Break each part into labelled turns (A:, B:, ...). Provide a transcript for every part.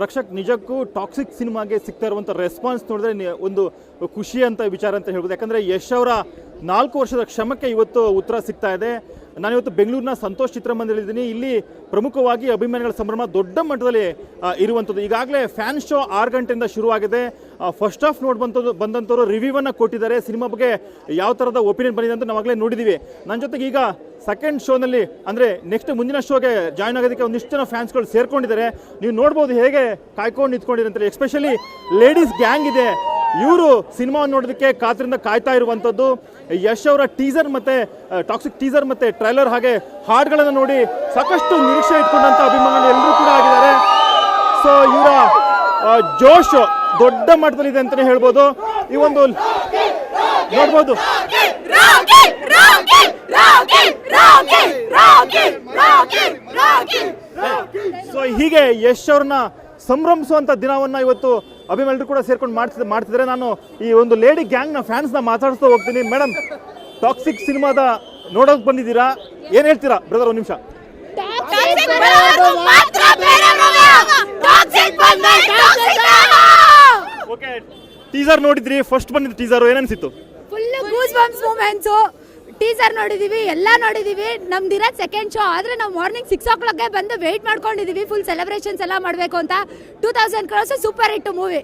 A: ರಕ್ಷಕ್, ನಿಜಕ್ಕೂ ಟಾಕ್ಸಿಕ್ ಸಿನಿಮಾಗೆ ಸಿಗ್ತಾ ಇರುವಂಥ ರೆಸ್ಪಾನ್ಸ್ ನೋಡಿದ್ರೆ ಒಂದು ಖುಷಿ ಅಂತ ವಿಚಾರ ಅಂತ ಹೇಳ್ಬೋದು. ಯಾಕಂದರೆ ಯಶ್ ಅವರ 4 ವರ್ಷದ ಶ್ರಮಕ್ಕೆ ಇವತ್ತು ಉತ್ತರ ಸಿಗ್ತಾ ಇದೆ. ನಾನಿವತ್ತು ಬೆಂಗಳೂರಿನ ಸಂತೋಷ್ ಚಿತ್ರಮಂದಿರದಲ್ಲಿದ್ದೀನಿ. ಇಲ್ಲಿ ಪ್ರಮುಖವಾಗಿ ಅಭಿಮಾನಿಗಳ ಸಂಭ್ರಮ ದೊಡ್ಡ ಮಟ್ಟದಲ್ಲಿ ಇರುವಂಥದ್ದು. ಈಗಾಗಲೇ ಫ್ಯಾನ್ ಶೋ 6 ಗಂಟೆಯಿಂದ ಶುರುವಾಗಿದೆ. ಫಸ್ಟ್ ಹಾಫ್ ಬಂದಂಥವ್ರು ರಿವ್ಯೂವನ್ನು ಕೊಟ್ಟಿದ್ದಾರೆ. ಸಿನಿಮಾ ಬಗ್ಗೆ ಯಾವ ಥರದ ಒಪಿನಿಯನ್ ಬಂದಿದೆ ಅಂತ ನಾವಾಗಲೇ ನೋಡಿದ್ದೀವಿ. ನನ್ನ ಜೊತೆಗೆ ಈಗ ಸೆಕೆಂಡ್ ಶೋನಲ್ಲಿ ಅಂದರೆ ನೆಕ್ಸ್ಟ್ ಮುಂದಿನ ಶೋಗೆ ಜಾಯ್ನ್ ಆಗೋದಕ್ಕೆ ಒಂದಿಷ್ಟು ಜನ ಫ್ಯಾನ್ಸ್ಗಳು ಸೇರ್ಕೊಂಡಿದ್ದಾರೆ. ನೀವು ನೋಡ್ಬೋದು ಹೇಗೆ ಕಾಯ್ಕೊಂಡು ನಿಂತ್ಕೊಂಡಿದ್ದಾರೆ ಅಂತೇಳಿ. ಎಸ್ಪೆಷಲಿ ಲೇಡೀಸ್ ಗ್ಯಾಂಗ್ ಇದೆ, ಇವರು ಸಿನಿಮಾವನ್ನು ನೋಡೋದಕ್ಕೆ ಕಾತರಿಂದ ಕಾಯ್ತಾ ಇರುವಂಥದ್ದು. ಯಶ್ ಅವರ ಟೀಸರ್ ಮತ್ತು ಟಾಕ್ಸಿಕ್ ಟೀಸರ್ ಮತ್ತು ಟ್ರೈಲರ್ ಹಾಗೆ ಹಾಡುಗಳನ್ನು ನೋಡಿ ಸಾಕಷ್ಟು ನಿರೀಕ್ಷೆ ಇಟ್ಕೊಂಡಂಥ ಅಭಿಮಾನಿಗಳು ಎಲ್ಲರೂ ಕೂಡ ಆಗಿದ್ದಾರೆ. ಸೊ ಇವರ ಜೋಶ್ ದೊಡ್ಡ ಮಟ್ಟದಲ್ಲಿದೆ ಅಂತಲೇ ಹೇಳ್ಬೋದು. ಈ ಒಂದು ನೋಡ್ಬೋದು. ಸೊ ಹೀಗೆ ಯಶ್ ಅವ್ರನ್ನ ಸಂಭ್ರಮಿಸುವಂಥ ದಿನವನ್ನು ಇವತ್ತು ಅಭಿಮಾನಿಗಳು ಕೂಡ ಸೇರ್ಕೊಂಡು ಮಾಡ್ತಿದ್ದಾರೆ. ನಾನು ಈ ಒಂದು ಲೇಡಿ ಗ್ಯಾಂಗ್ನ ಫ್ಯಾನ್ಸ್ನ ಮಾತಾಡಿಸ್ತಾ ಹೋಗ್ತೀನಿ. ಮೇಡಮ್, ಟಾಕ್ಸಿಕ್ ಸಿನಿಮಾದ ನೋಡೋಕೆ ಬಂದಿದ್ದೀರಾ, ಏನು ಹೇಳ್ತೀರಾ ಬ್ರದರ್? ಒಂದು ನಿಮಿಷ. ಓಕೆ, ಟೀಸರ್ ನೋಡಿದ್ರಿ, ಫಸ್ಟ್ ಬಂದಿದ್ದ ಟೀಸರ್ ಏನನ್ಸಿತ್ತು?
B: Full goose bumps moments. Teaser ನೋಡಿದೀವಿ, ಎಲ್ಲ ನೋಡಿದೀವಿ. ನಮ್ದಿರೋದು ಸೆಕೆಂಡ್ ಶೋ, ಆದರೆ ನಾವು ಮಾರ್ನಿಂಗ್ 6 o'clock ಬಂದು ವೆಯ್ಟ್ ಮಾಡ್ಕೊಂಡಿದೀವಿ ಫುಲ್ ಸೆಲೆಬ್ರೇಷನ್ಸ್ ಎಲ್ಲ ಮಾಡಬೇಕು ಅಂತ. 2000 crores super hit movie.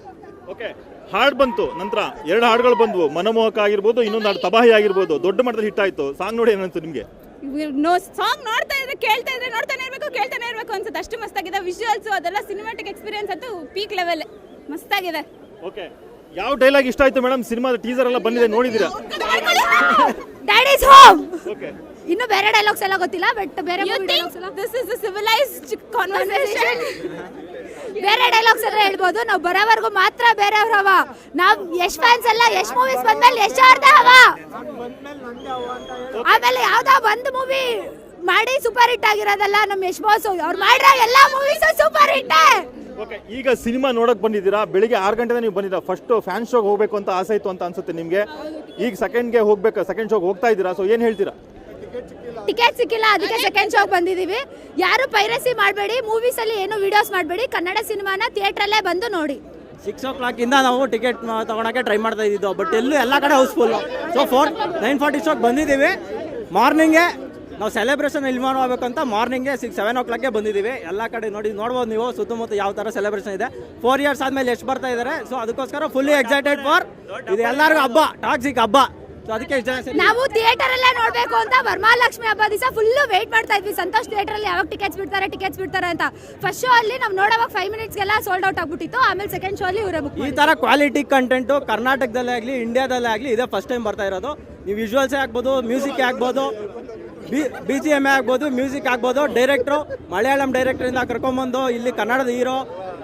A: Okay, ಹಾಡು ಬಂತು, ನಂತರ 2 ಹಾಡುಗಳು ಬಂದ್ವು. ಮನಮೋಹಕ ಆಗಿರ್ಬೋದು, ಇನ್ನೊಂದು ಹಾಡು ತಬಾಹಿ ಆಗಿರ್ಬೋದು, ದೊಡ್ಡ ಮಟ್ಟದಲ್ಲಿ ಹಿಟ್ ಆಯ್ತು. ಸಾಂಗ್ ನೋಡಿ ಏನಂತು ನಿಮಗೆ?
C: ಸಾಂಗ್ ನೋಡ್ತಾ ಇದ್ರೆ ಕೇಳ್ತಾ ಇದ್ರೆ ನೋಡ್ತಾನೆ ಇರಬೇಕು, ಕೇಳ್ತಾನೆ ಇರಬೇಕು ಅನ್ಸುತ್ತೆ. ಅಷ್ಟು ಮಸ್ತಾಗಿದೆ. ವಿಜುವಲ್ಸ್ ಅದೆಲ್ಲ ಸಿನಿಮಾಟಿಕ್ ಎಕ್ಸ್ಪೀರಿಯನ್ಸ್ ಅಂತೂ ಪೀಕ್ ಲೆವೆಲ್ ಮಸ್ತಾಗಿದೆ.
A: ಓಕೆ, ಯಾವ ಡೈಲಾಗ್ ಇಷ್ಟ ಆಯ್ತು ಮೇಡಮ್? ಸಿನಿಮಾದ ಟೀಸರ್ ಎಲ್ಲ ಬಂದಿದೆ, ನೋಡಿದಿರಾ?
B: Dad is home.
A: ಓಕೆ,
B: ಇನ್ನು ಬೇರೆ ಡೈಲಾಗ್ಸ್ ಎಲ್ಲ ಗೊತ್ತಿಲ್ಲ, ಬಟ್ ಬೇರೆ
C: this is a civilised conversation.
B: ಬೇರೆ ಡೈಲಾಗ್ಸ್ ಎಲ್ಲ ಹೇಳ್ಬೋದು. ನಾವು ಬರೋವರೆಗೂ ಮಾತ್ರ ಬೇರೆಯವ್ರವ. ನಾವು ಯಶ್ ಫ್ಯಾನ್ಸ್ ಎಲ್ಲ ಯಶ್ ಮೂವೀಸ್ ಬಂದ್ಮೇಲೆ ಯಶ್ ಅವ್ರದೇ ಹವ. ಆಮೇಲೆ ಯಾವ್ದೋ ಒಂದು ಮೂವಿ ಮಾಡಿ ಸೂಪರ್ ಹಿಟ್ ಆಗಿರೋದಲ್ಲ ನಮ್ಮ ಯಶ್ ಬಾಸ್. ಅವ್ರು ಮಾಡಿರೋ ಎಲ್ಲ ಮೂವೀಸ್ ಸೂಪರ್ ಹಿಟ್.
A: ಓಕೆ, ಈಗ ಸಿನಿಮಾ ನೋಡಕ್ ಬಂದಿದ್ದೀರಾ. ಬೆಳಿಗ್ಗೆ 6 ಗಂಟೆಗೆ ನೀವು ಬಂದಿದ್ದೀರಾ. ಫಸ್ಟ್ ಫ್ಯಾನ್ ಶೋಗೆ ಹೋಗ್ಬೇಕು ಅಂತ ಆಸೆ ಇತ್ತು ಅಂತ ಅನ್ಸುತ್ತೆ ನಿಮಗೆ. ಈಗ ಸೆಕೆಂಡ್ ಶೋಗೆ ಹೋಗ್ತಾ ಇದ್ದೀರಾ. ಸೊ ಏನು ಹೇಳ್ತೀರಾ?
B: ಟಿಕೆಟ್ ಸಿಕ್ಕಿಲ್ಲ, ಅದಕ್ಕೆ ಸೆಕೆಂಡ್ ಶೋಗೆ ಬಂದಿದ್ದೀವಿ. ಯಾರು ಪೈರಸಿ ಮಾಡಬೇಡಿ, ಮೂವೀಸ್ ಅಲ್ಲಿ ಏನು ವಿಡಿಯೋಸ್ ಮಾಡಬೇಡಿ. ಕನ್ನಡ ಸಿನಿಮಾನ ಥಿಯೇಟ್ರಲ್ಲೇ ಬಂದು ನೋಡಿ.
D: 6 o'clock ಇಂದ ನಾವು ಟಿಕೆಟ್ ತಗೊಳಕ್ಕೆ ಟ್ರೈ ಮಾಡ್ತಾ ಇದ್ದಿದ್ದು, ಬಟ್ ಎಲ್ಲ ಕಡೆ ಹೌಸ್ಫುಲ್. ಸೊ 9:40 ಶೋಗೆ ಬಂದಿದ್ದೀವಿ. ಮಾರ್ನಿಂಗೇ ನಾವು ಸೆಲೆಬ್ರೇಷನ್ ಇಲ್ಲಿ ಮಾಡಬೇಕು ಅಂತ ಮಾರ್ನಿಂಗ್ಗೆ 7 o'clock ಬಂದಿದ್ದೀವಿ. ಎಲ್ಲ ಕಡೆ ನೋಡ್ಬೋದು ನೀವು ಸುತ್ತಮುತ್ತ ಯಾವ ಥರ ಸೆಲೆಬ್ರೇಷನ್ ಇದೆ. 4 years ಆದಮೇಲೆ ಎಷ್ಟು ಬರ್ತಾ ಇದ್ದಾರೆ. ಸೊ ಅದಕ್ಕೋಸ್ಕರ ಫುಲ್ಲಿ ಎಕ್ಸೈಟೆಡ್ ಫಾರ್ ಇದು ಎಲ್ಲರಿಗೂ ಹಬ್ಬ, ಟಾಕ್ಸಿಕ್ ಹಬ್ಬ. ಸೊ ಅದಕ್ಕೆ
B: ನಾವು ಥಿಯೇಟರ್ ಅಲ್ಲೇ ನೋಡ್ಬೇಕು ಅಂತ ವರಮಹಾಲಕ್ಷ್ಮಿ ಹಬ್ಬ ದಿವಸ ಫುಲ್ ವೇಟ್ ಮಾಡ್ತಾ ಇದ್ವಿ. ಸಂತೋಷ್ ಥಿಯೇಟರ್ ಅಲ್ಲಿ ಯಾವಾಗ ಟಿಕೆಟ್ಸ್ ಬಿಡ್ತಾರೆ ಅಂತ. ಫಸ್ಟ್ ಶೋ ಅಲ್ಲಿ ನಾವು ನೋಡುವಾಗ 5 minutesಗೆಲ್ಲ ಸೋಲ್ಡ್ ಔಟ್ ಆಗ್ಬಿಟ್ಟಿತ್ತು. ಆಮೇಲೆ ಸೆಕೆಂಡ್ ಶೋ ಅಲ್ಲಿ ಇವರೇ ಬುಕ್.
D: ಈ ತರ ಕ್ವಾಲಿಟಿ ಕಂಟೆಂಟು ಕರ್ನಾಟಕದಲ್ಲೇ ಆಗಲಿ ಇಂಡಿಯಾದಲ್ಲೇ ಆಗಲಿ ಇದೇ ಫಸ್ಟ್ ಟೈಮ್ ಬರ್ತಾ ಇರೋದು. ನೀವು ವಿಜುವಲ್ಸೇ ಆಗ್ಬೋದು, ಮ್ಯೂಸಿಕ್ ಆಗ್ಬೋದು, BGM ಆಗ್ಬೋದು, ಮ್ಯೂಸಿಕ್ ಆಗ್ಬೋದು. ಡೈರೆಕ್ಟ್ರು ಮಲಯಾಳಂ ಡೈರೆಕ್ಟರಿಂದ ಕರ್ಕೊಂಬಂದು ಇಲ್ಲಿ ಕನ್ನಡದ ಹೀರೋ,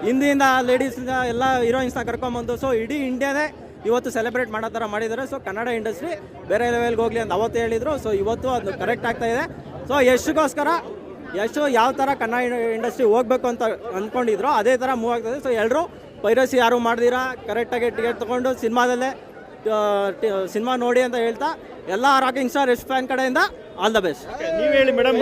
D: ಹಿಂದಿಯಿಂದ ಲೇಡೀಸ್ನ ಎಲ್ಲ ಹೀರೋಯಿನ್ಸ್ನ ಕರ್ಕೊಂಬಂದು ಸೊ ಇಡೀ ಇಂಡಿಯಾನೇ ಇವತ್ತು ಸೆಲೆಬ್ರೇಟ್ ಮಾಡೋ ಥರ ಮಾಡಿದ್ದಾರೆ. ಸೊ ಕನ್ನಡ ಇಂಡಸ್ಟ್ರಿ ಬೇರೆ ಲೆವೆಲ್ಗೆ ಹೋಗಲಿ ಅಂತ ಅವತ್ತು ಹೇಳಿದರು. ಸೊ ಇವತ್ತು ಅದು ಕರೆಕ್ಟ್ ಆಗ್ತಾ ಇದೆ. ಸೊ ಯಶ್ಗೋಸ್ಕರ ಯಶ್ ಯಾವ ಥರ ಕನ್ನಡ ಇಂಡಸ್ಟ್ರಿ ಹೋಗ್ಬೇಕು ಅಂತ ಅಂದ್ಕೊಂಡಿದ್ರು ಅದೇ ಥರ ಮೂವ್ ಆಗ್ತಾಯಿದೆ. ಸೊ ಎಲ್ಲರೂ ಪೈರಸಿ ಯಾರು ಮಾಡ್ದಿರಾ ಕರೆಕ್ಟಾಗಿ ಟಿಕೆಟ್ ತೊಗೊಂಡು ಸಿನಿಮಾದಲ್ಲೇ ಸಿನಿಮಾ ನೋಡಿ ಅಂತ ಹೇಳ್ತಾ ಎಲ್ಲ ರಾಕಿಂಗ್ ಸ್ಟಾರ್ ಯಶ್ ಫ್ಯಾನ್ ಕಡೆಯಿಂದ ಆಲ್ ದ ಬೆಸ್ಟ್.
A: ನೀವು ಹೇಳಿ ಮೇಡಮ್,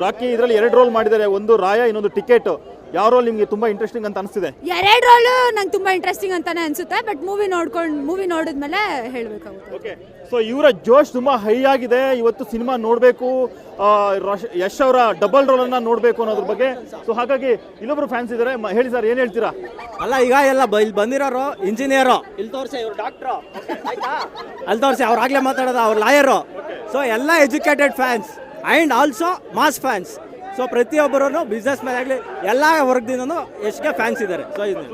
A: ರಾಕಿ ಇದರಲ್ಲಿ 2 ರೋಲ್ ಮಾಡಿದ್ದಾರೆ, ಒಂದು ರಾಯ, ಇನ್ನೊಂದು ಟಿಕೆಟ್. ಯಾವ ರೋಲ್ ನಿಮಗೆ ತುಂಬಾ ಇಂಟ್ರೆಸ್ಟಿಂಗ್ ಅಂತ ಅನಿಸ್ತಿದೆ?
B: 2 ರೋಲು ನಂಗೆ ತುಂಬಾ ಇಂಟ್ರೆಸ್ಟಿಂಗ್ ಅಂತಾನೆ ಅನ್ಸುತ್ತೆ. ಬಟ್ ಮೂವಿ ನೋಡಿದ್ಮೇಲೆ ಹೇಳ್ಬೇಕಾಗುತ್ತೆ.
A: ಓಕೆ, ಸೊ ಇವರ ಜೋಶ್ ತುಂಬಾ ಹೈ ಆಗಿದೆ. ಇವತ್ತು ಸಿನಿಮಾ ನೋಡಬೇಕು, ಯಶ್ ಅವರ ಡಬಲ್ ರೋಲ್ ಅನ್ನ ನೋಡಬೇಕು ಅನ್ನೋದ್ರ ಬಗ್ಗೆ. ಸೊ ಹಾಗಾಗಿ ಇಲ್ಲೊಬ್ರು ಫ್ಯಾನ್ಸ್ ಇದ್ದಾರೆ. ಹೇಳಿ ಸರ್, ಏನ್ ಹೇಳ್ತೀರಾ?
D: ಅಲ್ಲ, ಈಗ ಎಲ್ಲ ಇಲ್ಲಿ ಬಂದಿರೋರು ಇಂಜಿನಿಯರು, ಇಲ್ಲಿ ತೋರಿಸಿ ಇವ್ರು ಡಾಕ್ಟ್ರು, ಅಲ್ಲಿ ತೋರಿಸಿ ಅವ್ರು ಆಗ್ಲೇ ಮಾತಾಡೋದು, ಅವ್ರು ಲಾಯರು. ಸೊ ಎಲ್ಲ educated fans and also mass fans. So ಪ್ರತಿಯೊಬ್ಬರೂ ಬಿಸ್ನೆಸ್ ಮ್ಯಾನ್ ಆಗಲಿ ಎಲ್ಲ ವರ್ಗದಿಂದನೂ ಎಷ್ಟಿಗೆ ಫ್ಯಾನ್ಸ್ ಇದ್ದಾರೆ. ಸೊ ಇದು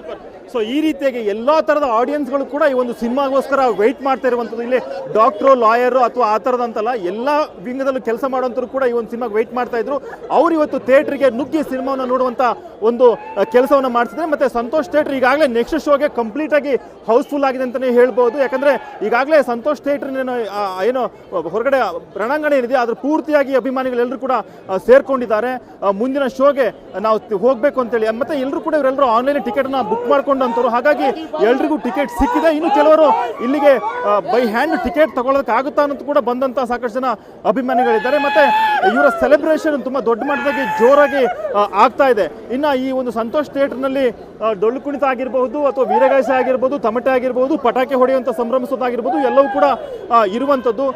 A: ಸೊ ಈ ರೀತಿಯಾಗಿ ಎಲ್ಲ ಥರದ ಆಡಿಯನ್ಸ್ಗಳು ಕೂಡ ಈ ಒಂದು ಸಿನಿಮಾಗೋಸ್ಕರ ವೆಯ್ಟ್ ಮಾಡ್ತಾ ಇರುವಂಥದ್ದು. ಇಲ್ಲಿ ಡಾಕ್ಟ್ರು, ಲಾಯರು ಅಥವಾ ಆ ಥರದಂತಲ್ಲ, ಎಲ್ಲ ವಿಂಗದಲ್ಲೂ ಕೆಲಸ ಮಾಡುವಂಥವ್ರು ಕೂಡ ಈ ಒಂದು ಸಿನಿಮಾಗೆ ವೆಯ್ಟ್ ಮಾಡ್ತಾ ಇದ್ರು. ಅವ್ರು ಇವತ್ತು ಥಿಯೇಟ್ರಿಗೆ ನುಗ್ಗಿ ಸಿನಿಮಾವನ್ನು ನೋಡುವಂಥ ಒಂದು ಕೆಲಸವನ್ನು ಮಾಡ್ತಿದ್ದಾರೆ. ಮತ್ತು ಸಂತೋಷ್ ಥಿಯೇಟ್ರ್ ಈಗಾಗಲೇ ನೆಕ್ಸ್ಟ್ ಶೋಗೆ ಕಂಪ್ಲೀಟಾಗಿ ಹೌಸ್ಫುಲ್ ಆಗಿದೆ ಅಂತಲೇ ಹೇಳ್ಬೋದು. ಯಾಕಂದರೆ ಈಗಾಗಲೇ ಸಂತೋಷ್ ಥಿಯೇಟ್ರಿನ ಏನು ಹೊರಗಡೆ ರಣಾಂಗಣ ಏನಿದೆ ಅದ್ರ ಪೂರ್ತಿಯಾಗಿ ಅಭಿಮಾನಿಗಳೆಲ್ಲರೂ ಕೂಡ ಸೇರ್ಕೊಂಡಿದ್ದಾರೆ. ಮುಂದಿನ ಶೋಗೆ ನಾವು ಹೋಗಬೇಕು ಅಂತೇಳಿ. ಮತ್ತು ಎಲ್ಲರೂ ಕೂಡ ಇವರೆಲ್ಲರೂ ಆನ್ಲೈನ್ ಟಿಕೆಟ್ನ ಬುಕ್ ಮಾಡ್ಕೊಂಡು ತಗೊಂಡಂತರು. ಹಾಗಾಗಿ ಎಲ್ರಿಗೂ ಟಿಕೆಟ್ ಸಿಕ್ಕಿದೆ. ಇನ್ನು ಕೆಲವರು ಇಲ್ಲಿಗೆ ಬೈ ಹ್ಯಾಂಡ್ ಟಿಕೆಟ್ ತಗೊಳ್ಳೋದಕ್ಕೆ ಆಗುತ್ತಾ ಅನ್ನೋದು ಕೂಡ ಬಂದಂತ ಸಾಕಷ್ಟು ಜನ ಅಭಿಮಾನಿಗಳಿದ್ದಾರೆ. ಮತ್ತೆ ಇವರ ಸೆಲೆಬ್ರೇಷನ್ ತುಂಬಾ ದೊಡ್ಡ ಮಟ್ಟದಾಗಿ ಜೋರಾಗಿ ಆಗ್ತಾ ಇದೆ. ಇನ್ನು ಈ ಒಂದು ಸಂತೋಷ್ ಥಿಯೇಟರ್ನಲ್ಲಿ ಡೊಳ್ಳು ಕುಣಿತ ಆಗಿರಬಹುದು ಅಥವಾ ವೀರಗಾಸೆ ಆಗಿರ್ಬೋದು, ತಮಟೆ ಆಗಿರ್ಬೋದು, ಪಟಾಕಿ ಹೊಡೆಯುವಂತ ಸಂಭ್ರಮಿಸೋದಾಗಿರ್ಬೋದು, ಎಲ್ಲವೂ ಕೂಡ ಇರುವಂಥದ್ದು.